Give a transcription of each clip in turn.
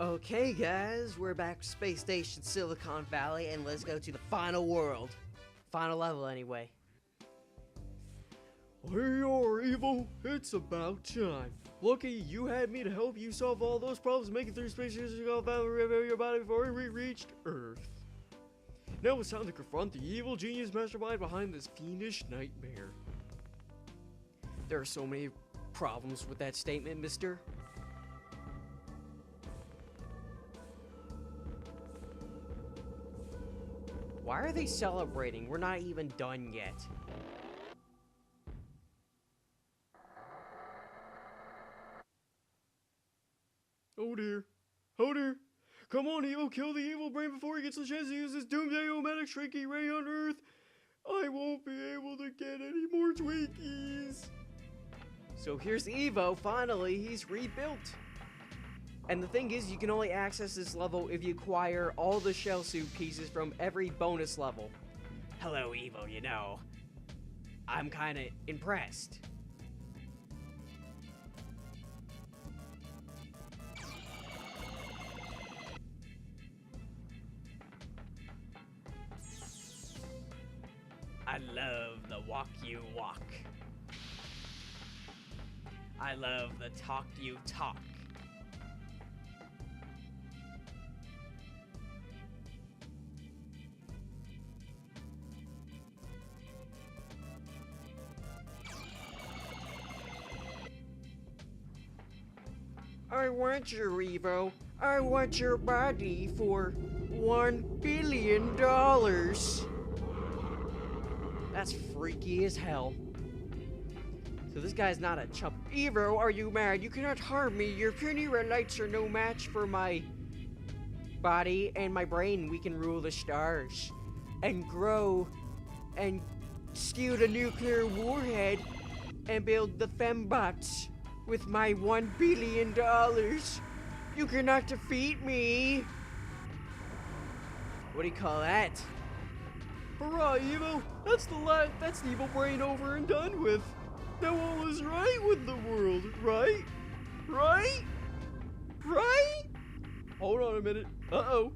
Okay guys, we're back to Space Station Silicon Valley and let's go to the final world. Final level anyway. Here you are, Evil. It's about time. Lucky you had me to help you solve all those problems making through Space Station Silicon Valley your body before we reached Earth. Now it's time to confront the evil genius mastermind behind this fiendish nightmare. There are so many problems with that statement, mister. Why are they celebrating? We're not even done yet. Oh dear. Oh dear. Come on, Evil, kill the evil brain before he gets the chance to use his doomsday omatic streaky ray on Earth. I won't be able to get any more Twinkies. So here's Evo, finally, he's rebuilt. And the thing is, you can only access this level if you acquire all the shell suit pieces from every bonus level. Hello, Evo, you know, I'm kinda impressed. I love the walk you walk. I love the talk you talk. I want your Evo. I want your body for $1 billion. That's freaky as hell. So this guy's not a chump. Evo, are you mad? You cannot harm me. Your puny red lights are no match for my body and my brain. We can rule the stars and grow and steal the nuclear warhead and build the fembots with my $1 billion. You cannot defeat me. What do you call that? Hurrah, Evo! That's the evil brain over and done with. Now all is right with the world, right? Right? Right? Hold on a minute. Uh-oh.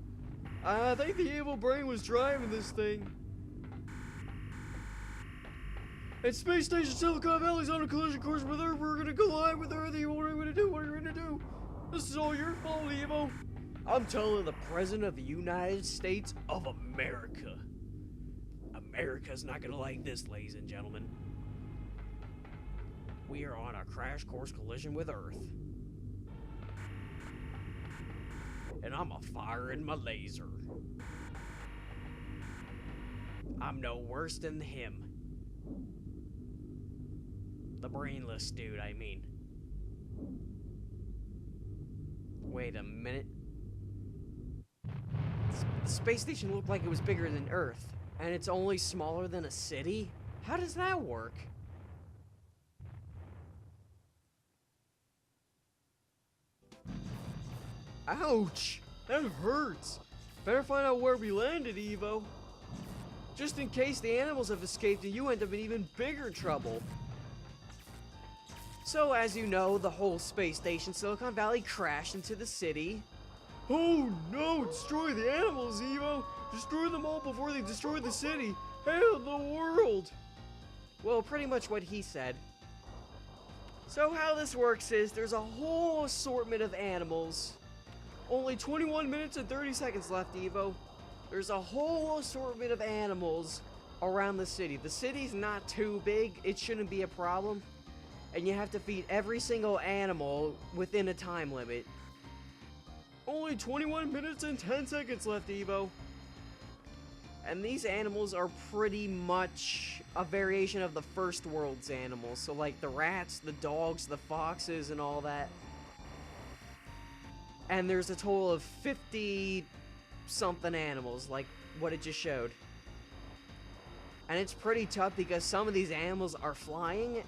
I think the evil brain was driving this thing. And Space Station Silicon Valley's on a collision course with Earth. We're gonna collide with Earth. What are you gonna do? What are you gonna do? This is all your fault, Evo. I'm telling the President of the United States of America. America's not gonna like this, ladies and gentlemen. We are on a crash course collision with Earth. And I'm a-firing my laser. I'm no worse than him. The brainless dude, I mean. Wait a minute. The space station looked like it was bigger than Earth. And it's only smaller than a city? How does that work? Ouch! That hurts. Better find out where we landed, Evo. Just in case the animals have escaped and you end up in even bigger trouble. So, as you know, the whole space station Silicon Valley crashed into the city. Oh no! Destroy the animals, Evo! Destroy them all before they destroy the city! Hell, the world! Well, pretty much what he said. So how this works is there's a whole assortment of animals. Only 21 minutes and 30 seconds left, Evo. There's a whole assortment of animals around the city. The city's not too big. It shouldn't be a problem. And you have to feed every single animal within a time limit. Only 21 minutes and 10 seconds left, Evo. And these animals are pretty much a variation of the first world's animals. So like the rats, the dogs, the foxes, and all that. And there's a total of 50-something animals, like what it just showed. And it's pretty tough because some of these animals are flying,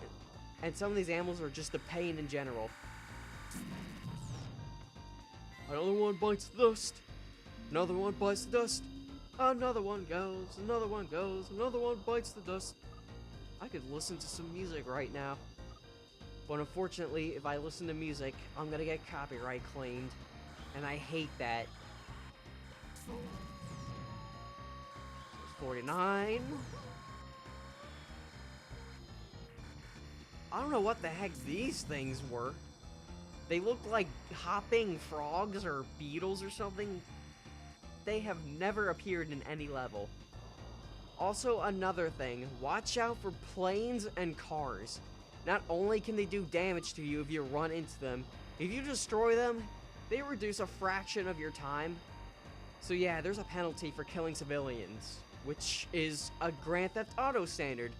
and some of these animals are just a pain in general. Another one bites the dust. Another one bites the dust. Another one goes, another one goes, another one bites the dust. I could listen to some music right now. But unfortunately, if I listen to music, I'm gonna get copyright claimed. And I hate that. 49. I don't know what the heck these things were. They look like hopping frogs or beetles or something. They have never appeared in any level. Also, another thing, watch out for planes and cars. Not only can they do damage to you if you run into them, if you destroy them, they reduce a fraction of your time. So yeah, there's a penalty for killing civilians, which is a Grand Theft Auto standard,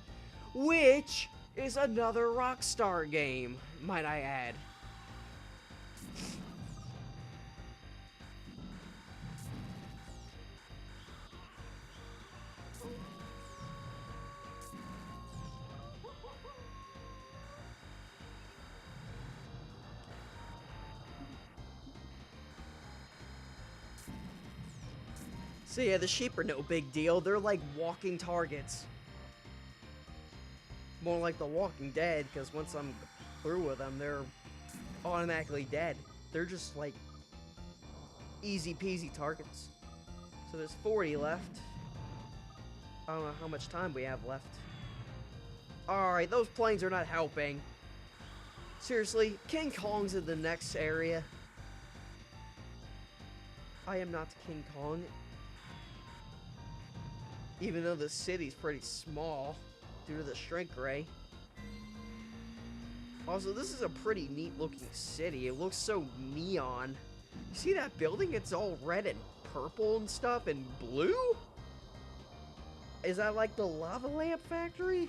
which is another Rockstar game, might I add. So yeah, the sheep are no big deal. They're like walking targets. More like The Walking Dead, because once I'm through with them, they're automatically dead. They're just like easy peasy targets. So there's 40 left. I don't know how much time we have left. Alright, those planes are not helping. Seriously, King Kong's in the next area. I am not King Kong. Even though the city's pretty small due to the shrink ray. Also, this is a pretty neat looking city. It looks so neon. You see that building? It's all red and purple and stuff and blue? Is that like the lava lamp factory?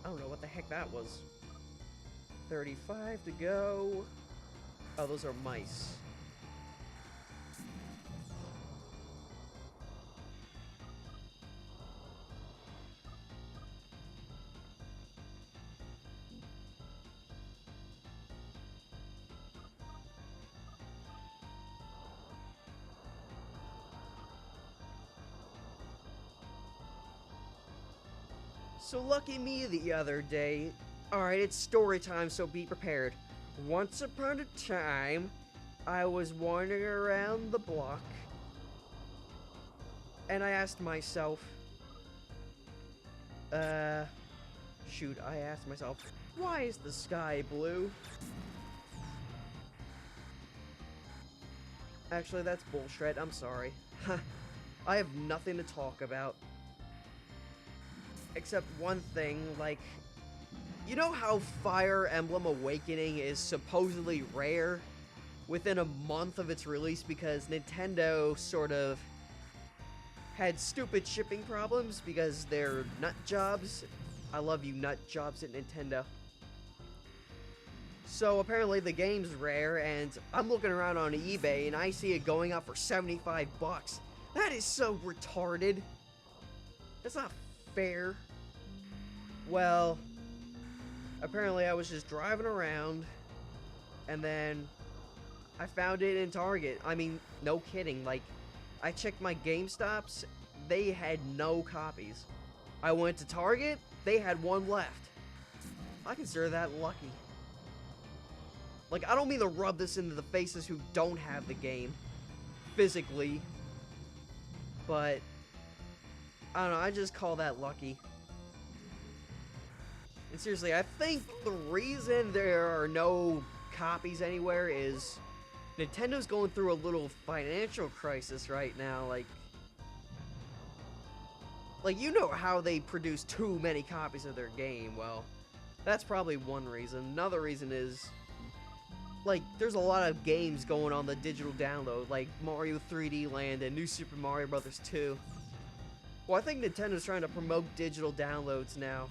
I don't know what the heck that was. 35 to go. Oh, those are mice. So lucky me the other day. Alright, it's story time, so be prepared. Once upon a time, I was wandering around the block, and I asked myself, I asked myself, why is the sky blue? Actually, that's bullshit, I'm sorry. I have nothing to talk about. Except one thing, like, you know how Fire Emblem Awakening is supposedly rare within a month of its release because Nintendo sort of had stupid shipping problems because they're nut jobs. I love you nut jobs at Nintendo. So apparently the game's rare, and I'm looking around on eBay and I see it going up for 75 bucks. That is so retarded. That's not fair. Well, apparently I was just driving around, and then I found it in Target. I mean, no kidding, like, I checked my GameStops, they had no copies. I went to Target, they had one left. I consider that lucky. Like, I don't mean to rub this into the faces who don't have the game, physically, but, I don't know, I just call that lucky. And seriously, I think the reason there are no copies anywhere is Nintendo's going through a little financial crisis right now. Like you know how they produce too many copies of their game. Well, that's probably one reason. Another reason is, like, there's a lot of games going on the digital download, like Mario 3D Land and New Super Mario Bros. 2. Well, I think Nintendo's trying to promote digital downloads now.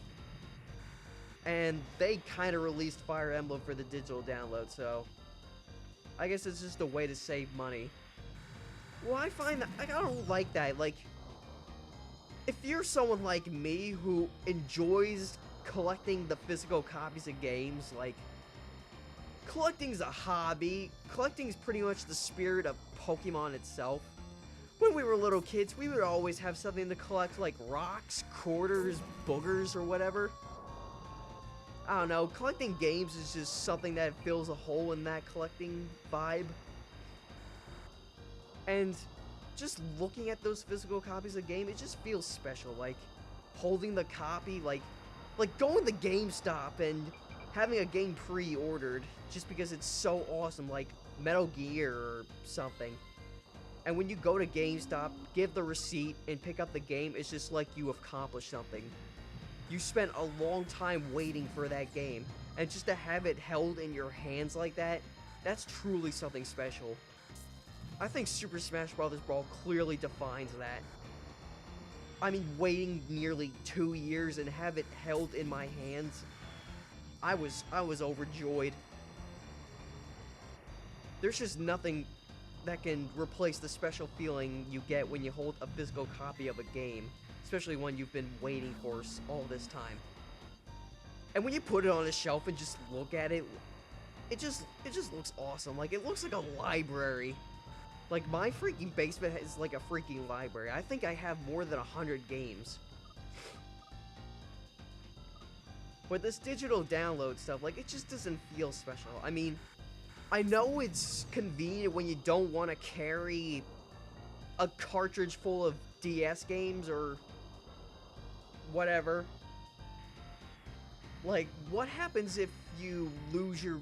And they kind of released Fire Emblem for the digital download, so I guess it's just a way to save money. Well, I find that, like, I don't like that. Like, if you're someone like me who enjoys collecting the physical copies of games, like, collecting's a hobby. Collecting's pretty much the spirit of Pokemon itself. When we were little kids, we would always have something to collect, like rocks, quarters, boogers, or whatever. I don't know, collecting games is just something that fills a hole in that collecting vibe. And just looking at those physical copies of the game, it just feels special. Like, holding the copy, like going to GameStop and having a game pre-ordered just because it's so awesome, like Metal Gear or something. And when you go to GameStop, give the receipt, and pick up the game, it's just like you accomplished something. You spent a long time waiting for that game, and just to have it held in your hands like that, that's truly something special. I think Super Smash Bros. Brawl clearly defines that. I mean, waiting nearly 2 years and have it held in my hands, I was overjoyed. There's just nothing that can replace the special feeling you get when you hold a physical copy of a game, especially one you've been waiting for all this time. And when you put it on a shelf and just look at it, it just looks awesome. Like, it looks like a library. Like, my freaking basement is like a freaking library. I think I have more than 100 games. But this digital download stuff, like, it just doesn't feel special. I mean, I know it's convenient when you don't want to carry a cartridge full of DS games or whatever. Like, what happens if you lose your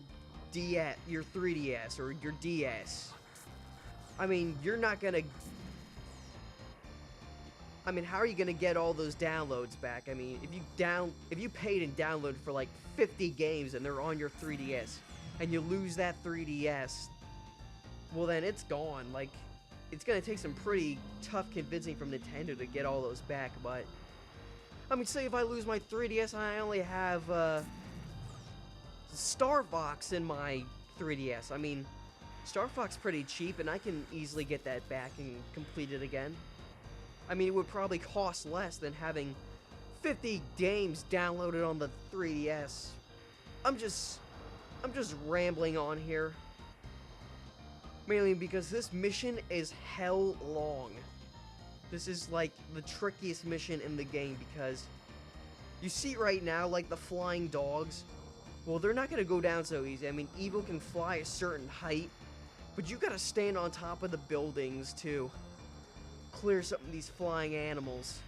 3DS or your DS? I mean, you're not gonna... I mean, how are you gonna get all those downloads back? I mean, if you paid and downloaded for like 50 games and they're on your 3DS, and you lose that 3DS, well then it's gone. Like, it's gonna take some pretty tough convincing from Nintendo to get all those back, but... I mean, say if I lose my 3DS and I only have, Star Fox in my 3DS. I mean... Star Fox pretty cheap, and I can easily get that back and complete it again. I mean, it would probably cost less than having 50 games downloaded on the 3DS. I'm just rambling on here. Mainly because this mission is hell long. This is like the trickiest mission in the game because you see right now, like the flying dogs. Well, they're not gonna go down so easy. I mean, Evo can fly a certain height, but you gotta stand on top of the buildings to clear some of these flying animals.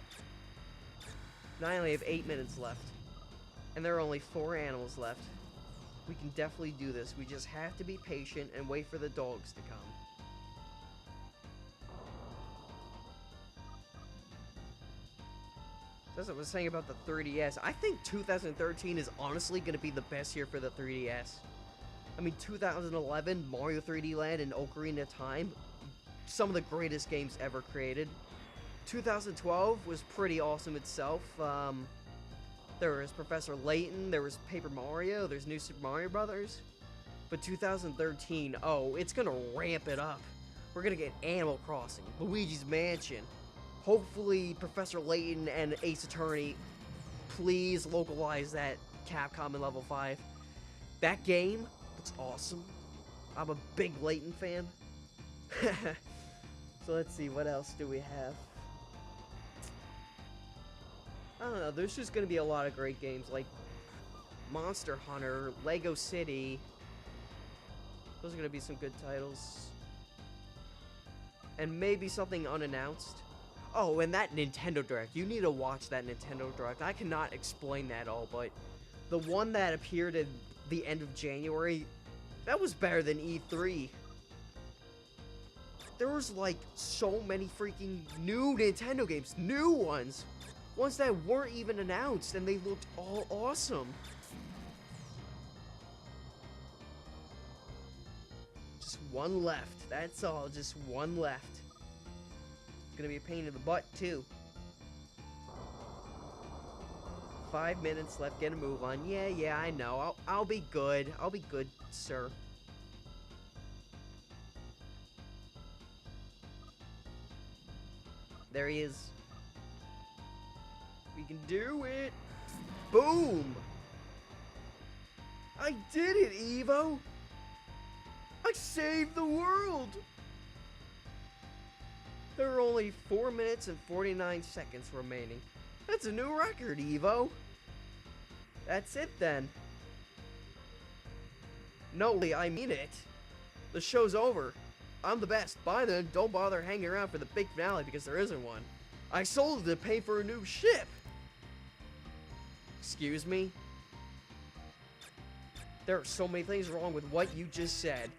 Now I only have 8 minutes left, and there are only 4 animals left. We can definitely do this. We just have to be patient and wait for the dogs to come. That's what I was saying about the 3DS. I think 2013 is honestly going to be the best year for the 3DS. I mean, 2011, Mario 3D Land and Ocarina of Time, some of the greatest games ever created. 2012 was pretty awesome itself. There was Professor Layton, there was Paper Mario, there's New Super Mario Brothers. But 2013, oh, it's gonna ramp it up. We're gonna get Animal Crossing, Luigi's Mansion. Hopefully, Professor Layton and Ace Attorney, please localize that Capcom in Level 5. That game looks awesome. I'm a big Layton fan. So let's see, what else do we have? I don't know, there's just gonna be a lot of great games like Monster Hunter, Lego City. Those are gonna be some good titles. And maybe something unannounced. Oh, and that Nintendo Direct. You need to watch that Nintendo Direct. I cannot explain that all, but the one that appeared at the end of January, that was better than E3. There was like so many freaking new Nintendo games, new ones. Ones that weren't even announced, and they looked all awesome. Just one left, that's all, just one left. It's gonna be a pain in the butt, too. 5 minutes left, get a move on. Yeah, I know, I'll be good. I'll be good, sir. There he is. We can do it! Boom! I did it, Evo! I saved the world! There are only 4 minutes and 49 seconds remaining. That's a new record, Evo! That's it then. No, Lee, I mean it. The show's over. I'm the best. By then, don't bother hanging around for the big finale because there isn't one. I sold it to pay for a new ship. Excuse me? There are so many things wrong with what you just said.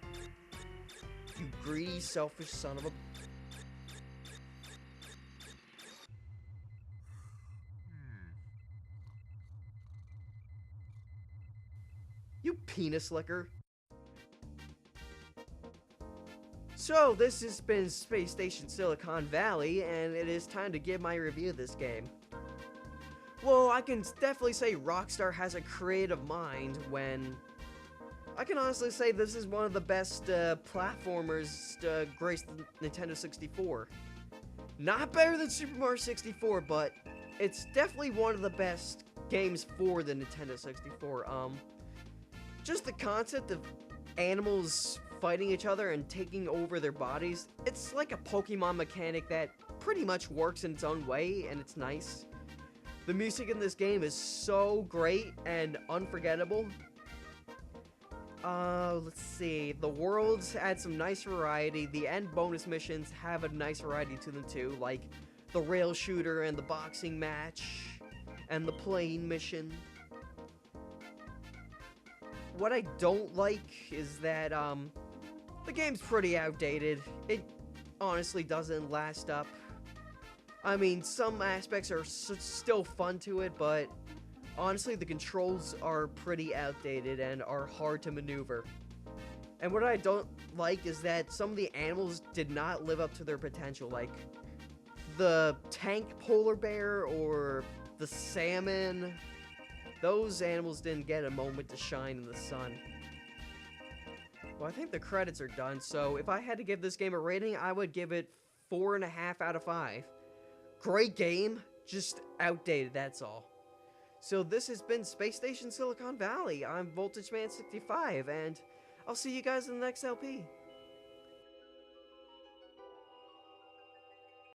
You greedy, selfish son of a... You penis licker. So, this has been Space Station Silicon Valley, and it is time to give my review of this game. Well, I can definitely say Rockstar has a creative mind when... I can honestly say this is one of the best platformers to grace the Nintendo 64. Not better than Super Mario 64, but it's definitely one of the best games for the Nintendo 64. Just the concept of animals fighting each other and taking over their bodies, it's like a Pokemon mechanic that pretty much works in its own way, and it's nice. The music in this game is so great and unforgettable. Let's see. The worlds add some nice variety. The end bonus missions have a nice variety to them too, like the rail shooter and the boxing match and the plane mission. What I don't like is that, the game's pretty outdated. It honestly doesn't last up. I mean, some aspects are still fun to it, but honestly, the controls are pretty outdated and are hard to maneuver. And what I don't like is that some of the animals did not live up to their potential, like the tank polar bear or the salmon. Those animals didn't get a moment to shine in the sun. Well, I think the credits are done, so if I had to give this game a rating, I would give it 4.5 out of 5. Great game, just outdated, that's all. So this has been Space Station Silicon Valley. I'm Voltage Man 65, and I'll see you guys in the next LP.